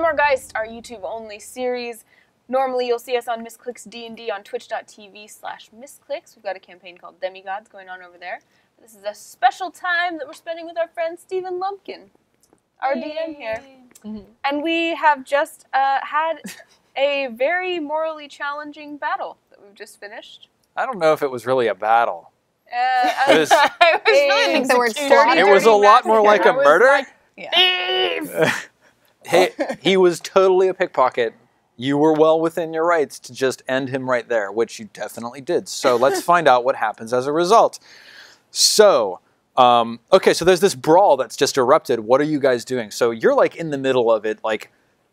Nimmorgeist, our YouTube-only series. Normally, you'll see us on Misscliks D&D on twitch.tv/Misscliks. We've got a campaign called Demigods going on over there. This is a special time that we're spending with our friend Stephen Lumpkin, our DM here. And we have just had a very morally challenging battle that we've just finished. I don't know if it was really a battle. I was really think the word slaughter. It was a lot more like a murder. Like, He was totally a pickpocket. You were well within your rights to just end him right there, which you definitely did. So let's find out what happens as a result. So, okay, so there's this brawl that's just erupted. What are you guys doing? So you're like in the middle of it, like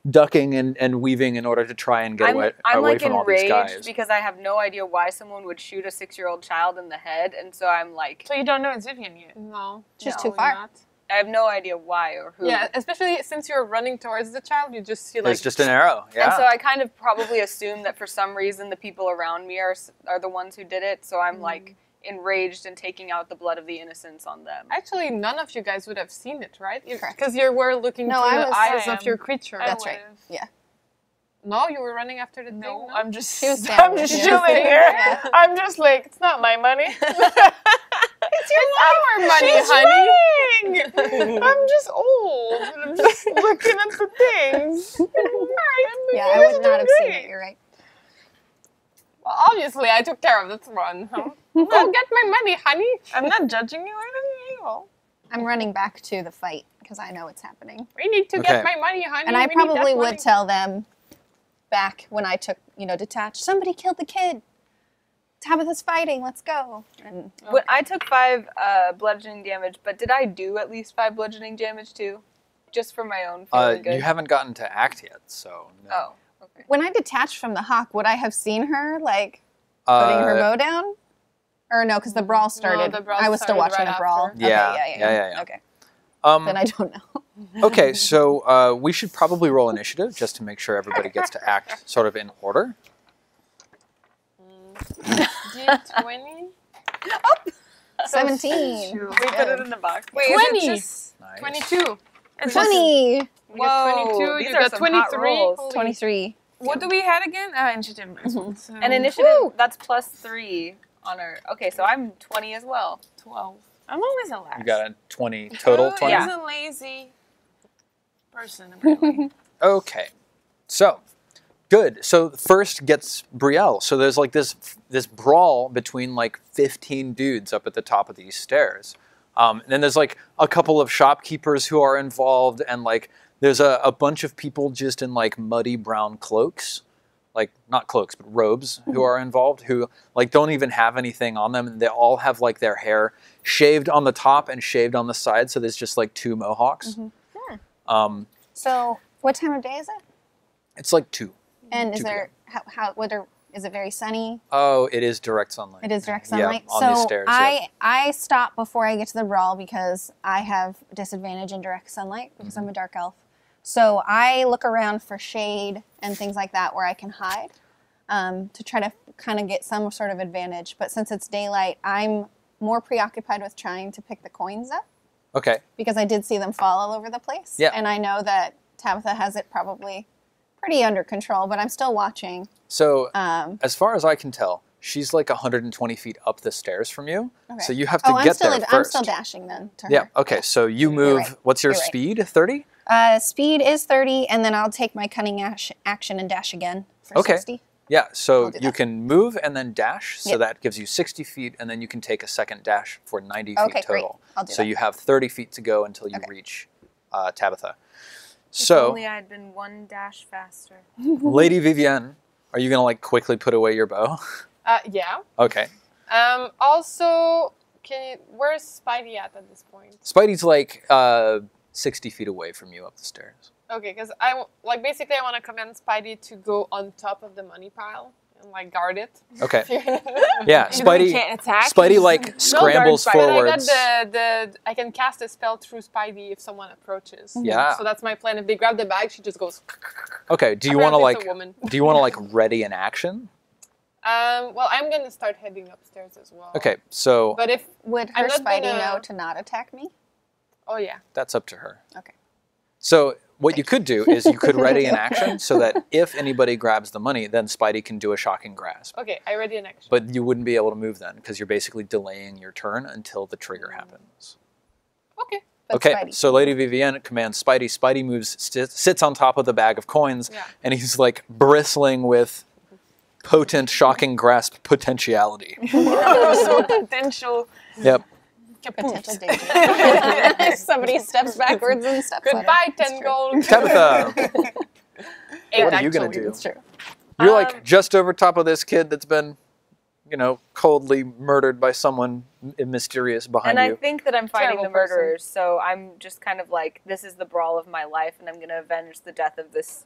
ducking and weaving in order to try and get away like from all these guys. enraged because I have no idea why someone would shoot a 6-year-old child in the head, and so I'm like... So you don't know it's Vivian yet? No. She's too far. Not. I have no idea why or who. Yeah, especially since you're running towards the child, you just see like... It's just an arrow, yeah. And so I kind of probably assume that for some reason the people around me are the ones who did it, so I'm like enraged and taking out the blood of the innocents on them. Actually, none of you guys would have seen it, right? Because you were looking through the eyes of your creature. That's right. Yeah. No, you were running after the thing. No, No, I'm just chilling here. Yeah. I'm just like, it's not my money. It's our money, honey. I'm just old. And I'm just looking at the things. Yeah, I would not have seen it. You're right. Well, obviously, I took care of this one. Huh? Go get my money, honey. I'm not judging you or anything. Well, I'm running back to the fight because I know it's happening. we need to get my money, honey. And I We need probably that would money. tell them back when I took, detached. Somebody killed the kid. Tabitha's fighting. Let's go. And I took 5 bludgeoning damage, but did I do at least 5 bludgeoning damage too? Just for my own feeling good? You haven't gotten to act yet, so no. Oh, okay. when I detached from the hawk, would I have seen her like putting her bow down? Or no, because the brawl started. the brawl I was still started watching right the brawl. after. Yeah. Okay. Then I don't know. Okay, so we should probably roll initiative just to make sure everybody gets to act sort of in order. D20? 17. We put it in the box. Wait, 20. is it just Nice. 22? 20. You got 22, these you are got some hot 23. rolls. Holy 23. What do we have again? Initiative. So And initiative, that's +3 on our... Okay, so I'm 20 as well. 12. I'm always a last. You got a 20 total? 20? Who is a lazy person, apparently? Okay, so good. So first gets Brielle. So there's like this brawl between like 15 dudes up at the top of these stairs. And then there's like a couple of shopkeepers who are involved, and like there's a bunch of people just in like muddy brown cloaks, like not cloaks but robes, who are involved, who like don't even have anything on them, and they all have like their hair shaved on the top and shaved on the side, so there's just like 2 mohawks. So, what time of day is it? It's like 2. And is 2 there is it very sunny? Oh, it is direct sunlight. It is direct sunlight. Yeah, on so these stairs. I stop before I get to the brawl because I have disadvantage in direct sunlight because I'm a dark elf. So I look around for shade and things like that where I can hide to try to kind of get some sort of advantage. But since it's daylight, I'm more preoccupied with trying to pick the coins up. Okay. Because I did see them fall all over the place. Yeah. And I know that Tabitha has it probably pretty under control, but I'm still watching. So, as far as I can tell, she's like 120 feet up the stairs from you. Okay. So you have to get there first. I'm still dashing then to her. Yeah, okay, so you move, right. what's your You're right. speed, 30? Speed is 30, and then I'll take my cunning action and dash again for 60. Yeah, so do you that. can move and then dash, so Yep. that gives you 60 feet, and then you can take a second dash for 90 feet Okay, great. total. I'll do so that. you have 30 feet to go until you reach Tabitha. If So, only I had been 1 dash faster. Lady Vivienne, are you going to like quickly put away your bow? Yeah. Okay. Also, where's Spidey at this point? Spidey's like 60 feet away from you up the stairs. Okay, because basically I want to command Spidey to go on top of the money pile and like guard it. Okay. Yeah, Spidey. can't attack. Spidey like scrambles But I forwards. got I can cast a spell through Spidey if someone approaches. Yeah. So that's my plan. If they grab the bag, she just goes. Okay. Do you want to Apparently it's like? a woman. Do you want to like ready an action? Well, I'm gonna start heading upstairs as well. Okay. So But if Would I'm her not Spidey gonna- know to not attack me? oh yeah. that's up to her. Okay. So what you could do is you could ready an action so that if anybody grabs the money, then Spidey can do a shocking grasp. Okay, I ready an action. But you wouldn't be able to move then because you're basically delaying your turn until the trigger happens. Okay. But Okay, Spidey. so Lady Vivienne commands Spidey. Spidey moves, sits on top of the bag of coins, and he's like bristling with potent, shocking grasp potentiality. So potential. Yep. Potential danger. Somebody steps backwards and steps on it. Goodbye, 10 gold. Tabitha, Eight, what are you going actually. to do? It's true. You're like just over top of this kid that's been, you know, coldly murdered by someone mysterious behind And you. I think that I'm fighting Terrible the murderers, so I'm just kind of like, this is the brawl of my life, and I'm going to avenge the death of this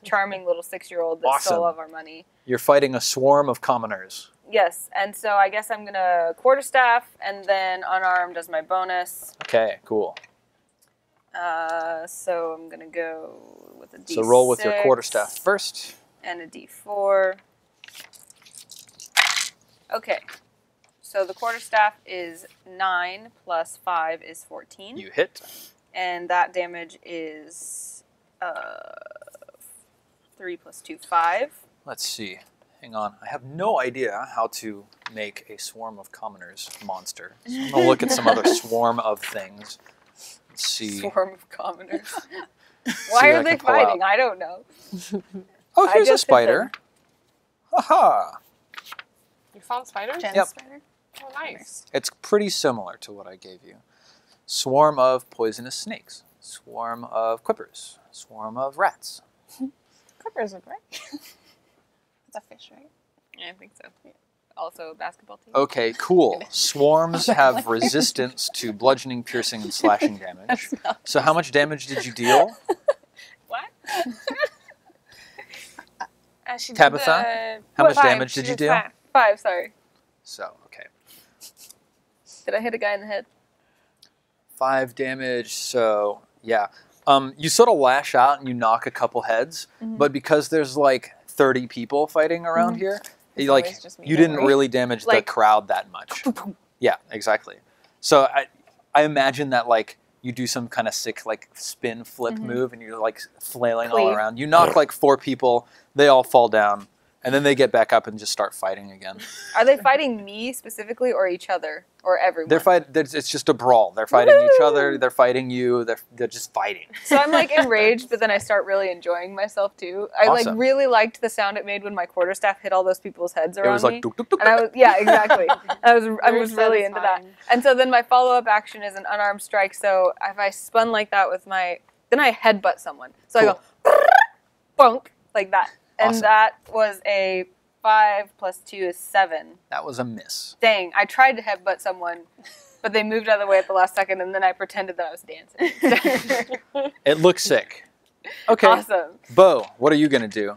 charming little 6-year-old that stole Awesome. all of our money. You're fighting a swarm of commoners. Yes, and so I guess I'm going to quarterstaff, and then unarmed as my bonus. Okay, cool. So I'm going to go with a D6. So roll with your quarterstaff first. And a D4. Okay. So the quarterstaff is 9 plus 5 is 14. You hit. And that damage is 3 plus 2, 5. Let's see. Hang on. I have no idea how to make a swarm of commoners monster. So I'm going to look at some other swarm of things. Let's see. Swarm of commoners. See Why what I are they can pull fighting? out. I don't know. Oh, I here's a just hit spider. Haha. You found spider? Jen's Yep. spider. Oh, nice. It's pretty similar to what I gave you. Swarm of poisonous snakes. Swarm of quippers. Swarm of rats. Clippers are great. It's a fish, right? Yeah, I think so. Yeah. Also a basketball team. Okay, cool. Swarms have resistance to bludgeoning, piercing, and slashing damage. So how much damage did you deal? What? She did Tabitha? How much damage did you do? 5, sorry. So, okay. Did I hit a guy in the head? 5 damage, so yeah. You sort of lash out and you knock a couple heads, but because there's like 30 people fighting around here, you, like, always just me, you don't didn't worry. really damage Like- the crowd that much. Yeah, exactly. So I imagine that like you do some kind of sick like spin flip move and you're like flailing all Cleave. around. You knock like 4 people, they all fall down, and then they get back up and just start fighting again. Are they fighting me specifically or each other or everyone? It's just a brawl. They're fighting each other. They're fighting you. They're just fighting. So I'm like enraged, but then I start really enjoying myself too. I Awesome. like really liked the sound it made when my quarterstaff hit all those people's heads It around was like me. duk, duk, duk, And I was exactly. I was Very really into that. satisfying. And so then my follow-up action is an unarmed strike. So if I spun like that with my, then I headbutt someone. So I go bonk like that, and Awesome. that was a 5 plus 2 is 7. That was a miss. Dang, I tried to headbutt someone, but they moved out of the way at the last second, and then I pretended that I was dancing. It looks sick. Okay. Awesome. Bo, what are you gonna do?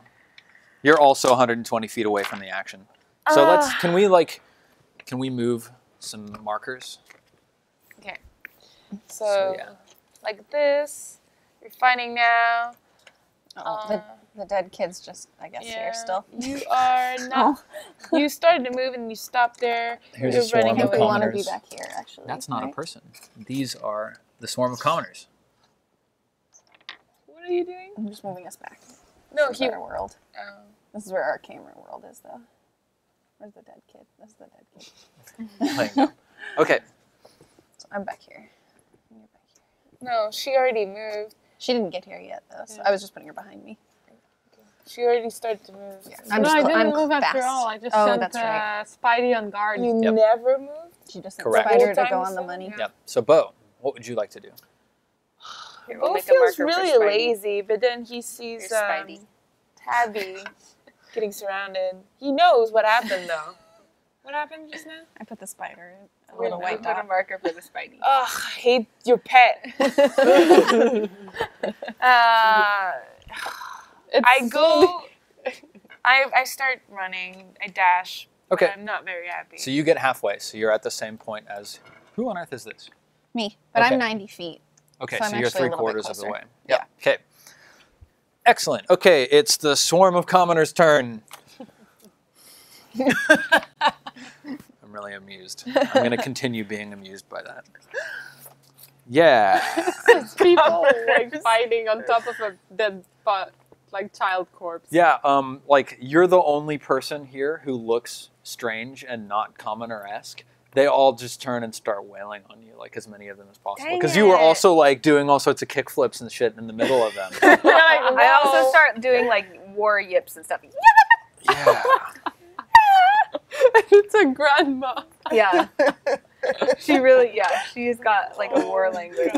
You're also 120 feet away from the action. So can we move some markers? Okay. So, yeah. like this. You're fighting now. The dead kid's just, I guess, here still. You are not. You started to move and you stopped there. Here's You're a swarm I running of think we away. want to be commoners. back here, actually. That's not a right? person. These are the swarm of commoners. What are you doing? I'm just moving us back. No, This is he. our world. This is where our camera world is, though. Where's the dead kid? This is the dead kid. Okay. So I'm back here. And you're back here. No, she already moved. She didn't get here yet, though, so I was just putting her behind me. She already started to move. Yeah. No, I didn't I'm move after fast. all. I just Oh, sent that's right. Spidey on guard. You Yep. never moved? She just sent Correct. Spider to Full-time go on the so? money. Yeah. Yep. So Bo, what would you like to do? Here, we'll Bo make a feels marker for really Spidey. lazy, but then he sees Here's Spidey. Tabby getting surrounded. He knows what happened, though. What happened just now? I put the spider in a Really? little We white put a dot. marker for the Spidey. Ugh, I hate your pet. I go. I start running. I dash. Okay. But I'm not very happy. So you get halfway. So you're at the same point as who on earth is this? Me, but Okay. I'm 90 feet. Okay, So so, I'm you're actually a little bit 3/4 of the closer. way. Yeah. Okay. Excellent. Okay, it's the swarm of commoners' turn. I'm really amused. I'm going to continue being amused by that. Yeah. People like fighting on top of a dead like child corpse. Yeah, like you're the only person here who looks strange and not commoner-esque. They all just turn and start wailing on you, like as many of them as possible. Because you were also like doing all sorts of kickflips and shit in the middle of them. I also start doing like war yips and stuff. Yeah. It's a grandma. Yeah. She really, she's got like a war language.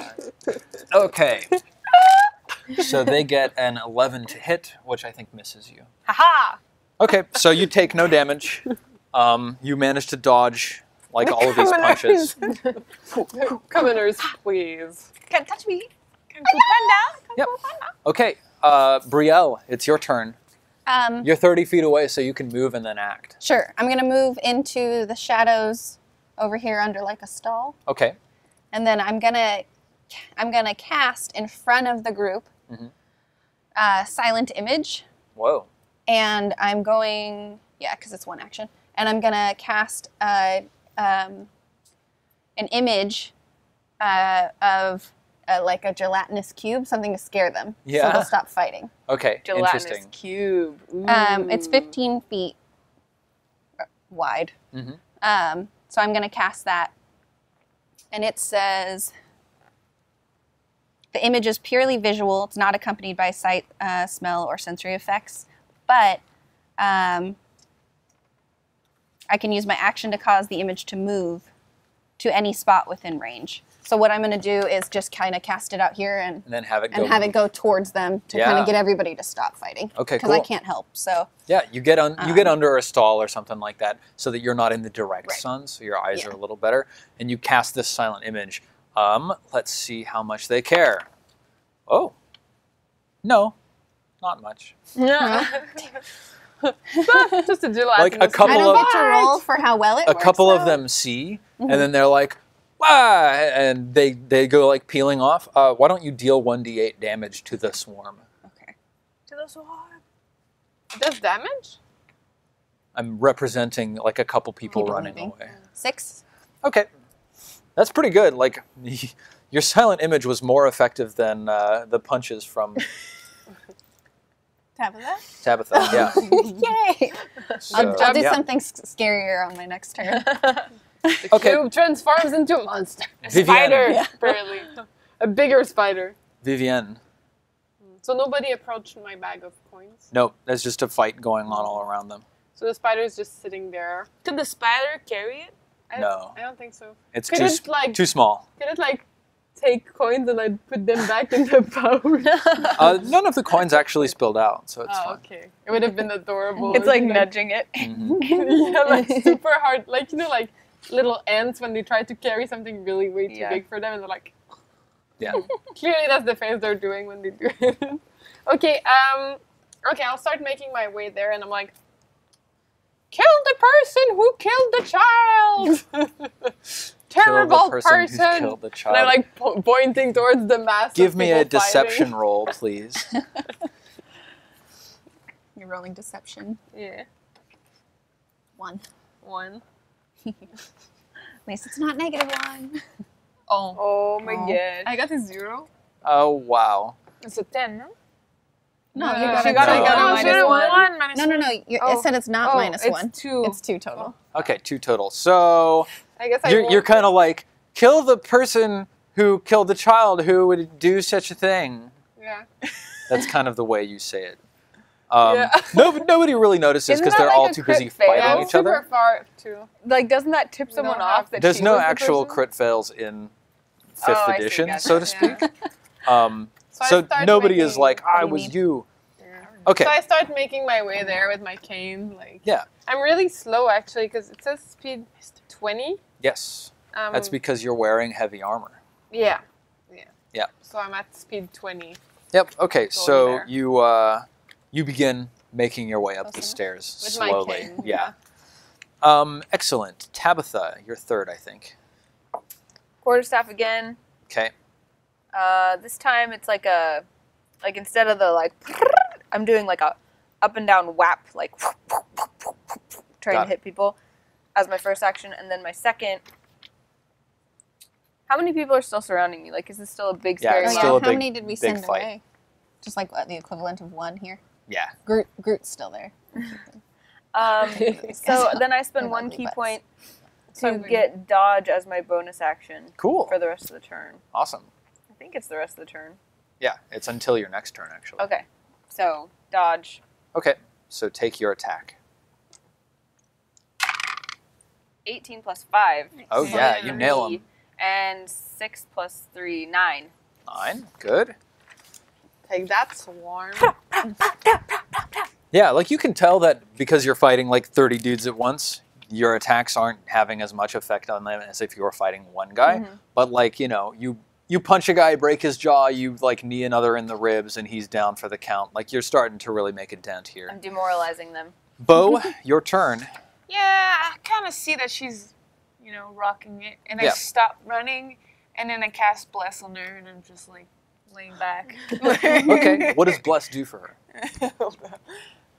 Okay. So they get an 11 to hit, which I think misses you. Haha! Okay, so you take no damage. You manage to dodge like all of these punches. Commoners, please. Can't touch me. Yep. Okay, Brielle, it's your turn. You're 30 feet away, so you can move and then act. Sure. I'm gonna move into the shadows over here under like a stall, Okay. and then I'm gonna cast in front of the group silent image, Whoa. and I'm going because it's one action, and I'm gonna cast an image of like a gelatinous cube, something to scare them, so Yeah. they'll stop fighting. Okay, Gelatinous interesting. cube. Ooh. It's 15 feet wide. Mm-hmm. So I'm going to cast that. And it says, the image is purely visual. It's not accompanied by sight, smell, or sensory effects. But I can use my action to cause the image to move to any spot within range. So what I'm going to do is just kind of cast it out here and then have it go. it go towards them to kind of get everybody to stop fighting. Okay, Because I cool. can't help. So Yeah, you get under a stall or something like that, so that you're not in the direct Right. sun, so your eyes Yeah. are a little better, and you cast this silent image. Let's see how much they care. Oh, no, not much. Just a gelatinous. Like a couple I don't of get to roll for how well it a works. couple of though. them see, and then they're like, "Wah!" and they go like peeling off. Why don't you deal 1d8 damage to the swarm? Okay. To the swarm. It does damage? I'm representing like a couple people running moving. away. 6. Okay, that's pretty good. Like your silent image was more effective than the punches from Tabitha? Tabitha. Yeah. Yay! I'll do yeah. something scarier on my next turn. The Okay. cube transforms into a monster. A Vivienne. spider, Yeah. apparently. A bigger spider. Vivienne. So nobody approached my bag of coins. Nope, there's just a fight going on all around them. So the spider's just sitting there. Could the spider carry it? No. I don't think so. It's Could it, like- too small. Could it like take coins and I'd put them back in the pouch? None of the coins actually spilled out, so it's Oh, fine. okay. It would have been adorable. It's like It'd be nudging it. Mhm. yeah, like super hard. Like, you know, like little ants when they try to carry something really way too Yeah. big for them and they're like, Yeah. clearly that's the face they're doing when they do it. Okay, I'll start making my way there and I'm like, kill the person who killed the child! Terrible Kill the person who's person! killed the And child. I'm like pointing towards the mass. Give of me a people deception fighting. roll, please. You're rolling deception. Yeah, 1. 1. At least it's not -1. Oh. Oh my god. I got a 0. Oh, wow. It's a 10, no? No, No, you got she a got a- two. I got a minus zero, one. minus No. Oh. It said it's not it's -1. 2. It's 2 total. Okay, 2 total. So I guess you're won't- kind of like, kill the person who killed the child who would do such a thing. Yeah. That's kind of the way you say it. Yeah. Nobody really notices Isn't because that they're like all a too crit busy fail? fighting Yeah, each it's super other. far too. Like, doesn't that tip We someone don't off have- that There's she no was the actual person? crit fails in Oh, 5th I see, edition, gotcha. so to speak. Yeah. I So start nobody is making- like, I do you was need? you. Yeah. Okay. So I start making my way there with my cane. Like, Yeah. I'm really slow actually because it says speed 20. Yes. That's because you're wearing heavy armor. Yeah. Yeah. So I'm at speed 20. Yep. Okay. So there. you begin making your way up the Close enough. stairs With my slowly. cane, Yeah. Excellent. Tabitha, you're third, I think. Quarterstaff again. Okay. This time it's like instead of the like, I'm doing like a up and down whap, like trying Got to hit people as my first action, and then my second How many people are still surrounding me? Like, is this still a big Yeah, scary it's Oh, mob? still a How big- many did we big send fight. away? Just like the equivalent of 1 here. Yeah. Groot's still there. So then I spend They're 1 lovely key butts. point to Sorry. get dodge as my bonus action Cool. for the rest of the turn. Awesome. I think it's the rest of the turn. Yeah, it's until your next turn, actually. Okay, so dodge. Okay, so take your attack. 18 plus 5. Oh, yeah, you nail him. And 6 plus 3, 9. 9, good. Take that, swarm. Yeah, like you can tell that because you're fighting like 30 dudes at once, your attacks aren't having as much effect on them as if you were fighting one guy. Mhm. But like, you know, you punch a guy, break his jaw, you like knee another in the ribs, and he's down for the count. Like you're starting to really make a dent here. I'm demoralizing them. Bo, your turn. Yeah, I kind of see that she's, rocking it. And I Yeah. stop running, and then I cast Bless on her, and I'm just like laying back. Okay, what does Bless do for her?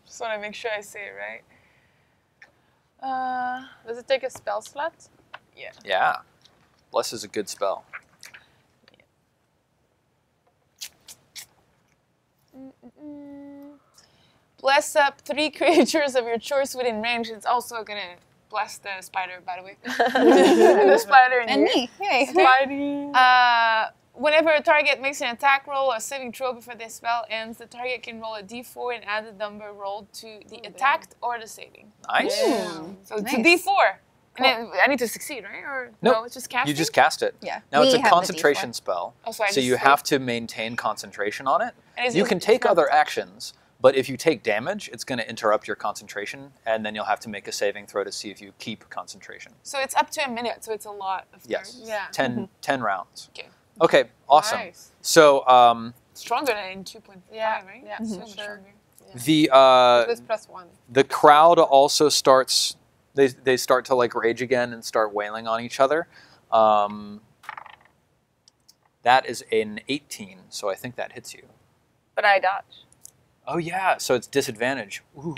Just want to make sure I say it right. Does it take a spell slot? Yeah. Yeah, Bless is a good spell. Bless up 3 creatures of your choice within range. It's also gonna bless the spider, by the way. The spider And me. Yay. Spidey. Whenever a target makes an attack roll or saving throw before this spell ends, the target can roll a d4 and add the number rolled to the attacked or the saving. Nice. Ooh, So it's nice. a d4. And then I need to succeed, right? Or Nope. no, it's just casting? You just cast it. Yeah. Now it's We a have the concentration D4. spell, Oh, so I so just you say- have to maintain concentration on it. And is You it- can it's take not- other actions, but if you take damage, it's going to interrupt your concentration, and then you'll have to make a saving throw to see if you keep concentration. So it's up to a minute, so it's a lot of Yes. turns. Yeah. 10 rounds. Okay. Okay, awesome. Nice. So Stronger than in 2.5, right? Yeah, So for much sure. stronger. This +1. the crowd also starts. They start to like rage again and start wailing on each other. That is an 18, so I think that hits you. But I dodge. Oh yeah, so it's disadvantage. Ooh.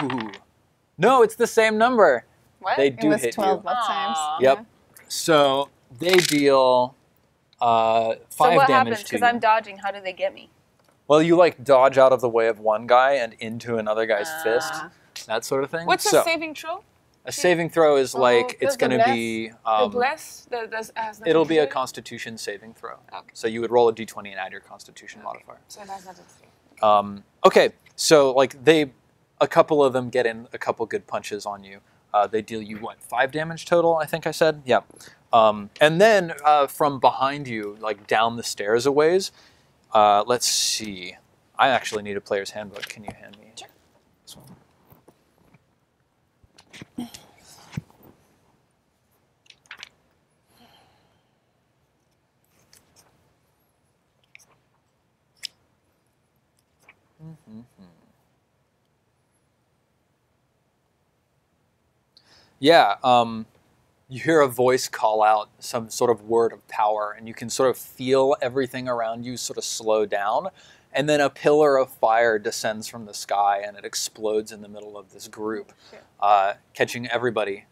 No, it's the same number. What? They It do was hit 12 you. both times. Aw. Yep. So they deal 5 so what damage happens? to Because you. I'm dodging. How do they get me? Well, you like dodge out of the way of one guy and into another guy's fist, that sort of thing. What's so a saving throw? a saving throw is like does it's the going to be. The bless? Has nothing It'll to be do a with it? Constitution saving throw. Okay. So you would roll a d20 and add your Constitution modifier. So it has nothing to do. Okay, so like a couple of them get in a couple good punches on you. They deal you 5 damage total? I think I said. Yeah. And then from behind you, like down the stairs a ways. Let's see. I actually need a player's handbook. Can you hand me? Sure. This one? Yeah, you hear a voice call out some sort of word of power, and you can sort of feel everything around you sort of slow down, and then a pillar of fire descends from the sky, and it explodes in the middle of this group, catching everybody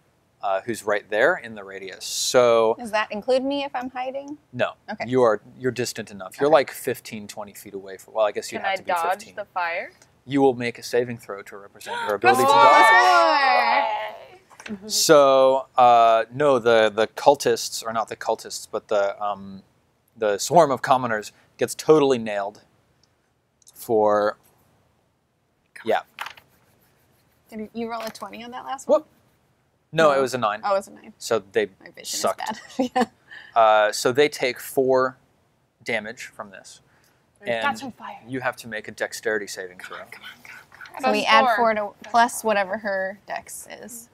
who's right there in the radius. So, Does that include me if I'm hiding? no, Okay. you're distant enough. You're like 15, 20 feet away from, well, I guess you'd Can have I to be dodge 15. the fire? You will make a saving throw to represent your ability to Plus dodge. So, no, the cultists, or not the cultists, but the swarm of commoners gets totally nailed for, yeah. Did you roll a 20 on that last one? Whoop. No, it was a 9. Oh, it was a 9. So they My vision sucked. is bad. Yeah. So they take 4 damage from this. And Catch on fire. you have to make a dexterity saving throw. So we add 4 to plus whatever her dex is.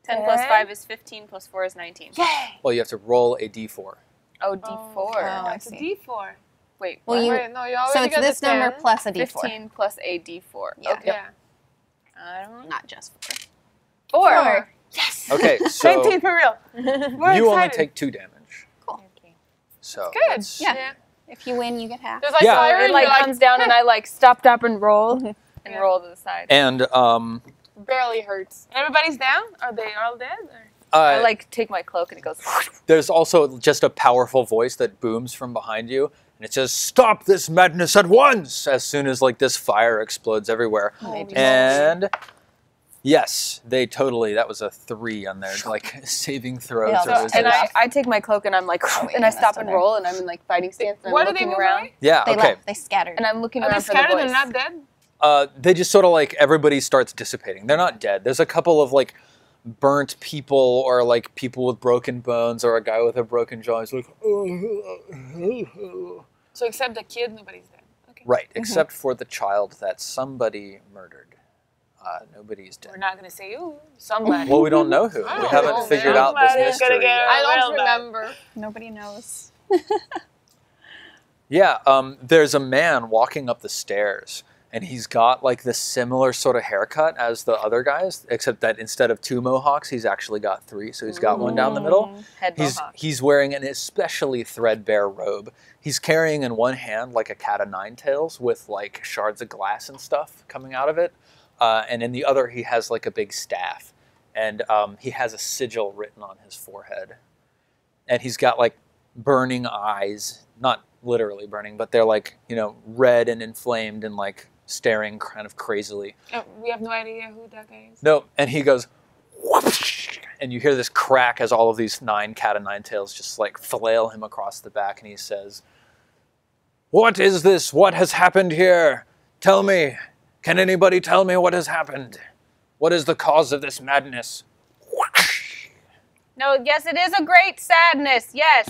10 plus 5 is 15, plus 4 is 19. Yay! Well, you have to roll a d4. Oh, D4. Oh, I That's a see. D4. Wait, Well, what? you- Wait, no, you already So it's got this the number 10. plus a d4. 15 plus a D4. Yeah. Okay. Yeah. I don't know. Not just 4. 4. Yes! Okay, so 19 for real. We're you only excited. take 2 damage. Cool. So Good. that's- Yeah. If you win, you get half. There's like Yeah. fire It and like you're comes down and I like stop and roll and Yeah. roll to the side. And barely hurts. And everybody's down? Are they all dead? Or? I like take my cloak and it goes. There's also just a powerful voice that booms from behind you, and it says, "Stop this madness at once!" As soon as like this fire explodes everywhere. And yes, they totally. That was a 3 on their like saving throws. Yeah, And I take my cloak and I'm like, and I stop and roll and I'm in like fighting stance and I'm looking around. Yeah, They okay. left. They scattered. And I'm looking Are they around for the scattered voice. and not dead? They just sort of like everybody starts dissipating. They're not dead. There's a couple of like burnt people or like people with broken bones or a guy with a broken jaw. He's like, So except the kid, nobody's dead. Okay. right, except for the child that somebody murdered. Nobody's dead. We're not gonna say ooh, somebody. Well, we don't know who. I We don't haven't know, figured man. out this Somebody's gonna mystery get yet. I don't Well done. remember. Nobody knows. Yeah, there's a man walking up the stairs, and he's got like this similar sort of haircut as the other guys, except that instead of 2 mohawks, he's actually got 3. So he's got one down the middle. Head mohawk. He's wearing an especially threadbare robe. He's carrying in one hand like a cat of 9 tails with like shards of glass and stuff coming out of it, and in the other he has like a big staff, and he has a sigil written on his forehead, and he's got like burning eyes, not literally burning, but they're like, you know, red and inflamed and like staring kind of crazily. We have no idea who that guy is. No, and he goes, whoosh, and you hear this crack as all of these 9 cat of 9 tails just like flail him across the back, and he says, "What is this? What has happened here? Tell me. Can anybody tell me what has happened? What is the cause of this madness?" No, yes, it is a great sadness. Yes,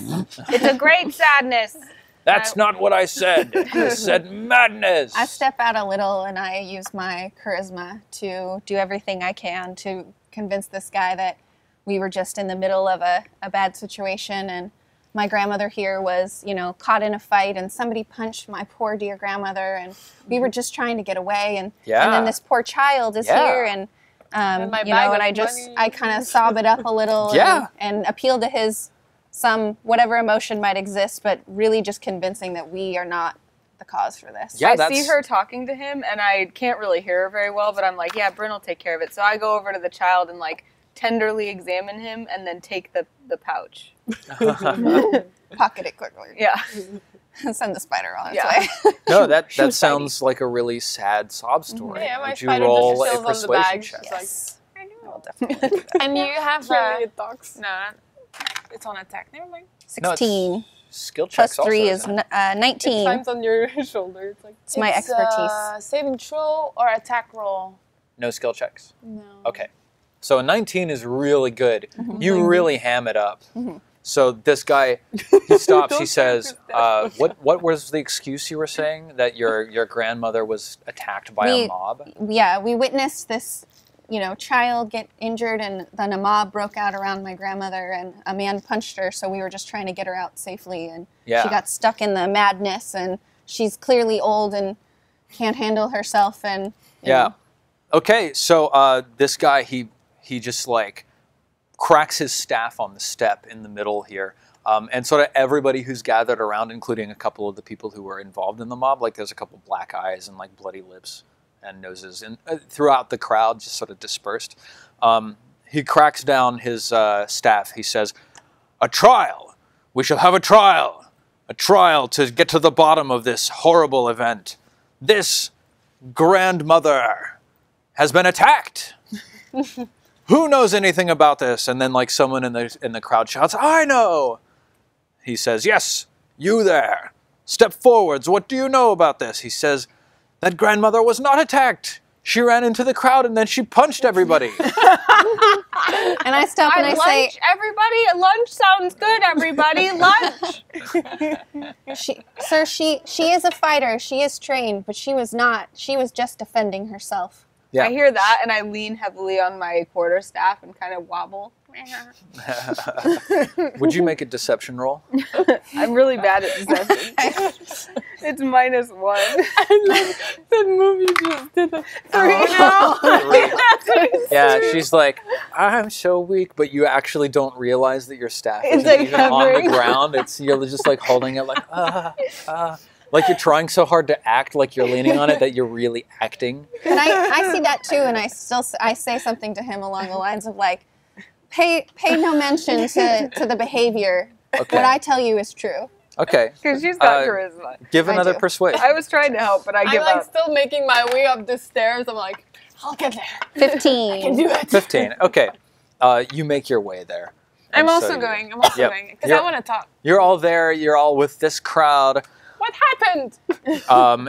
it's a great sadness. That's not what I said. I said madness. I step out a little and I use my charisma to do everything I can to convince this guy that we were just in the middle of a bad situation, and my grandmother here was, you know, caught in a fight and somebody punched my poor dear grandmother, and we were just trying to get away, and then this poor child is here, and you know, and I kind of sob it up a little and appeal to his whatever emotion might exist, but really just convincing that we are not the cause for this. Yeah, I see her talking to him, and I can't really hear her very well, but I'm like, yeah, Bryn will take care of it. So I go over to the child and like tenderly examine him and then take the pouch. Pocket it quickly. Yeah. Send the spider on its Yeah. way. No, that sounds like a really sad sob story. Yeah, my Would you spider roll just a chills on the persuasion bag. check? Yes. I I will know. definitely do that. And you have Hearing it talks. no, it's on attack. Never mind. No, it's 16 skill plus checks also, 3 is isn't it? 19. It climbs on your shoulder. It's like It's my expertise. Saving throw or attack roll. No skill checks. No. Okay. So a 19 is really good. You really ham it up. So this guy, he stops. He says, "What was the excuse you were saying that your grandmother was attacked by a mob?" Yeah, we witnessed this, you know, child get injured, and then a mob broke out around my grandmother, and a man punched her. So we were just trying to get her out safely, and she got stuck in the madness, and she's clearly old and can't handle herself, and you know. Okay, so this guy, he just like cracks his staff on the step in the middle here. And sort of everybody who's gathered around, including a couple of the people who were involved in the mob, like there's a couple black eyes and like bloody lips and noses, and throughout the crowd, just sort of dispersed. He cracks down his staff. He says, "A trial! We shall have a trial! A trial to get to the bottom of this horrible event. This grandmother has been attacked. Who knows anything about this?" And then like someone in the crowd shouts, "I know." He says, "Yes, you there. Step forwards. What do you know about this?" He says, "That grandmother was not attacked. She ran into the crowd and then she punched everybody." And I stop and I say, everybody, lunch sounds good, everybody, lunch. Sir, she is a fighter. She is trained, but she was not. She was just defending herself. Yeah. I hear that and I lean heavily on my quarterstaff and kind of wobble. Would you make a deception roll? I'm really bad at deception. It's -1. that movie just did it. Yeah, she's like, "I'm so weak," but you actually don't realize that your staff isn't like even on hovering. the ground. You're just like holding it like, like you're trying so hard to act like you're leaning on it that you're really acting. And I see that too, and I say something to him along the lines of like, Pay no mention to the behavior. Okay. What I tell you is true. Okay. Because she's got charisma. Give I another do. persuade. I was trying to help, but I I'm give like up. still making my way up the stairs. I'm like, I'll get there. 15. I can do it. 15. Okay. You make your way there. I'm And so also you- going. I'm also Yep. going because Yep. I want to talk. You're all there. You're all with this crowd. What happened?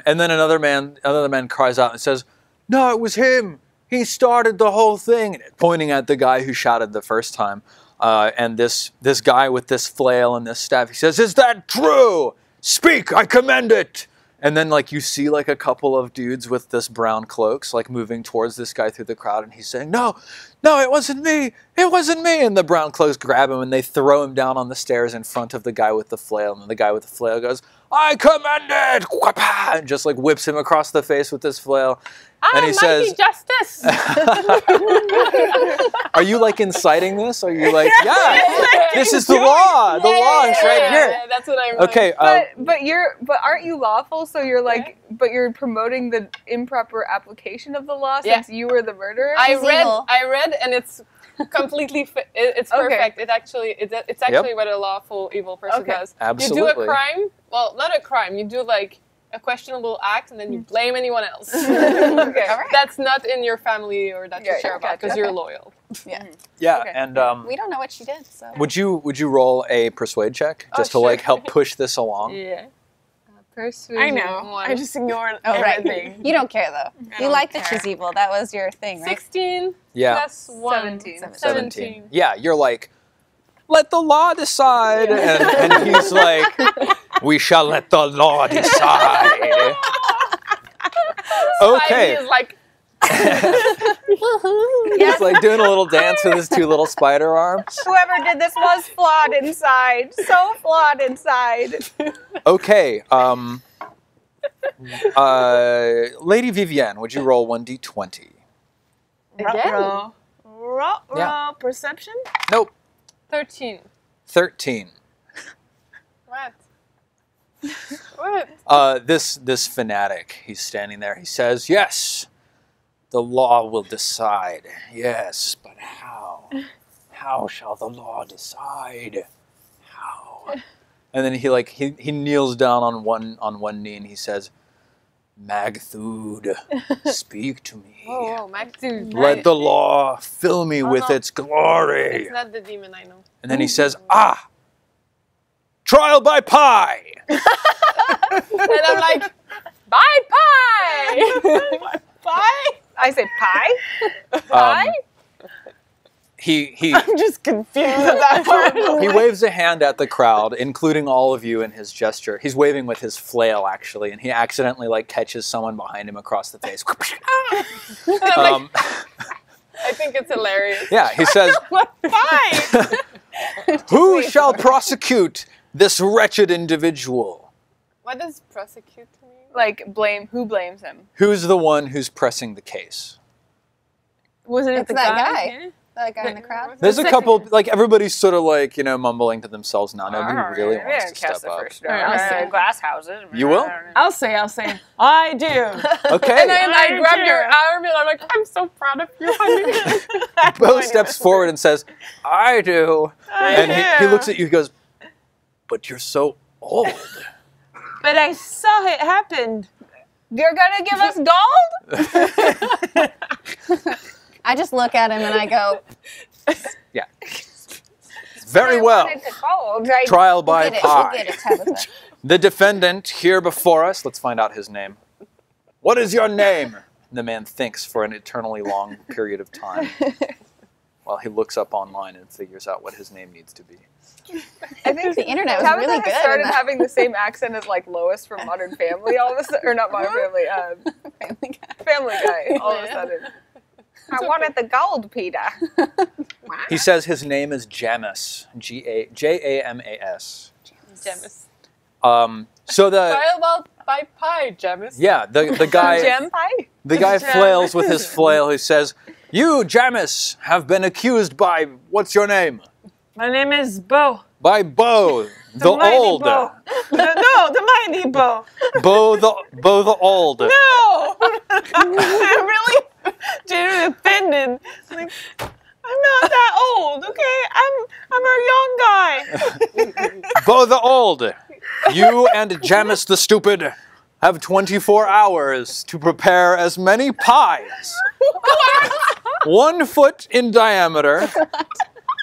And then another man cries out and says, "No, it was him. He started the whole thing," pointing at the guy who shouted the first time. And this guy with this flail and this staff, he says, "Is that true? Speak, I commend it." And then like you see like a couple of dudes with this brown cloaks like moving towards this guy through the crowd, and he's saying, "No, it wasn't me. It wasn't me." And the brown cloaks grab him and they throw him down on the stairs in front of the guy with the flail. And then the guy with the flail goes, "I commend it!" And just like whips him across the face with this flail. And he mighty says, justice. "Are you like inciting this? Are you like, yeah, this is the law. The law is right here." Yeah, that's what I'm Okay. But aren't you lawful? So you're like, but you're promoting the improper application of the law since you were the murderer. I She's evil. read, and it's completely. It's Okay. perfect. It's actually what a lawful evil person Okay. does. Absolutely. You do a crime. Well, not a crime. You do like a questionable act, and then you blame anyone else. Okay. All right. That's not in your family or that you Yeah, care about gotcha. because you're loyal. Yeah. yeah. Okay. And We don't know what she did, so. would you roll a persuade check just to sure. like help push this along? Yeah. Persuasion. I know. One. I just ignored Oh, right. everything. You don't care, though. You don't like that care. she's evil. That was your thing, right? 16 Yeah. plus 1. 17. Yeah, you're like, "Let the law decide," and he's like, "We shall let the law decide." Okay. He's like, He's like doing a little dance with his two little spider arms. Whoever did this was flawed inside. So flawed inside. Okay. Lady Vivienne, would you roll 1d20? again? Yeah. Perception? Nope. 13. 13. What? What? This fanatic, he's standing there. He says, "Yes, the law will decide. Yes, but how? How shall the law decide? How?" And then he kneels down on one knee and he says, "Magthood, speak to me. Whoa, Mac, dude. Let the law fill me with no. its glory." It's not the demon, I know. And then he says, "Ah, trial by pie." And I'm like, bye pie! Pie? I say pie? Um, he I'm just confused at that part. he waves a hand at the crowd, including all of you in his gesture. He's waving with his flail, actually, and he accidentally like catches someone behind him across the face. And I'm like, I think it's hilarious. Yeah, he says, What pie? "Who shall prosecute this wretched individual? What does prosecute mean? Like, who blames him? Who's the one who's pressing the case?" Wasn't it It's the that guy? guy. That guy in the crowd. There's a couple, like everybody's sort of like, mumbling to themselves now. Nobody really wants to step up. Glass houses. You will? I'll say, I do. Okay. And then I I grab do. your arm and I'm like, I'm so proud of you, honey. Bo steps forward and says, "I do." And he looks at you and goes, "But you're so old." But I saw it happen. You're gonna give us gold? I just look at him and I go, Yeah. Very well. Trial by "You get pie. it, Tabitha." The defendant here before us, let's find out his name. "What is your name?" And the man thinks for an eternally long period of time while he looks up online and figures out what his name needs to be. I think the internet was Tabitha really good. has started having the same accent as like Lois from Modern Family all of a sudden, or not Modern Family, Family Guy all of a sudden. I wanted the gold, Peter. He says his name is Jamas, Jamas. Jamis. So the Trial by pie, Jamis. the guy Gem pie? the guy flails with his flail. He says, "You, Jamis, have been accused by what's your name?" My name is Bo. By Bo, the mighty old. Bo. The mighty Bo. Bo the old. No! I'm really genuinely offended. Like, I'm not that old, okay? I'm a young guy. Bo the Old, you and Jamis the Stupid have 24 hours to prepare as many pies, 1 foot in diameter,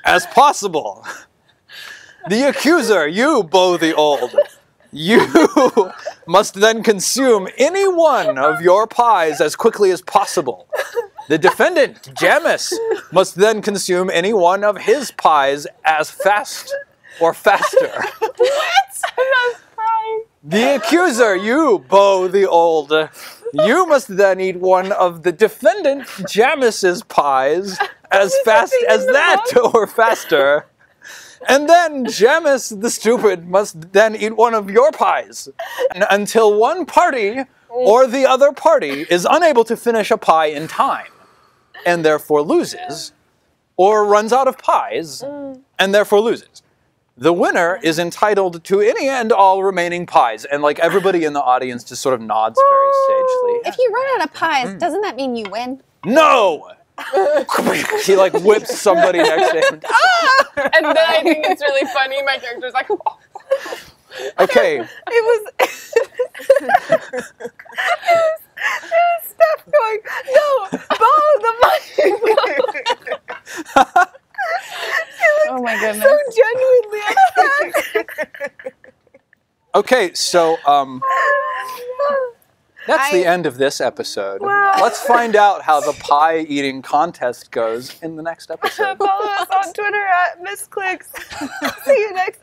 as possible. The accuser, you, Bo the Old, you must then consume any one of your pies as quickly as possible. The defendant, Jamis, must then consume any one of his pies as fast or faster. The accuser, you, Bo the Old, you must then eat one of the defendant, Jamis's pies as fast as that or faster. And then Jamis the Stupid must then eat one of your pies until one party or the other party is unable to finish a pie in time and therefore loses, or runs out of pies and therefore loses. The winner is entitled to any and all remaining pies. And like everybody in the audience just sort of nods very sagely. If you run out of pies, doesn't that mean you win? No! He like whips somebody next to him. And then I think it's really funny. My character's like, oh. Okay. It was Steph going, no, Bo, the mic. Oh my goodness. So genuinely upset. Okay, so that's the end of this episode. Wow. Let's find out how the pie eating contest goes in the next episode. Follow us on Twitter at Misscliks. See you next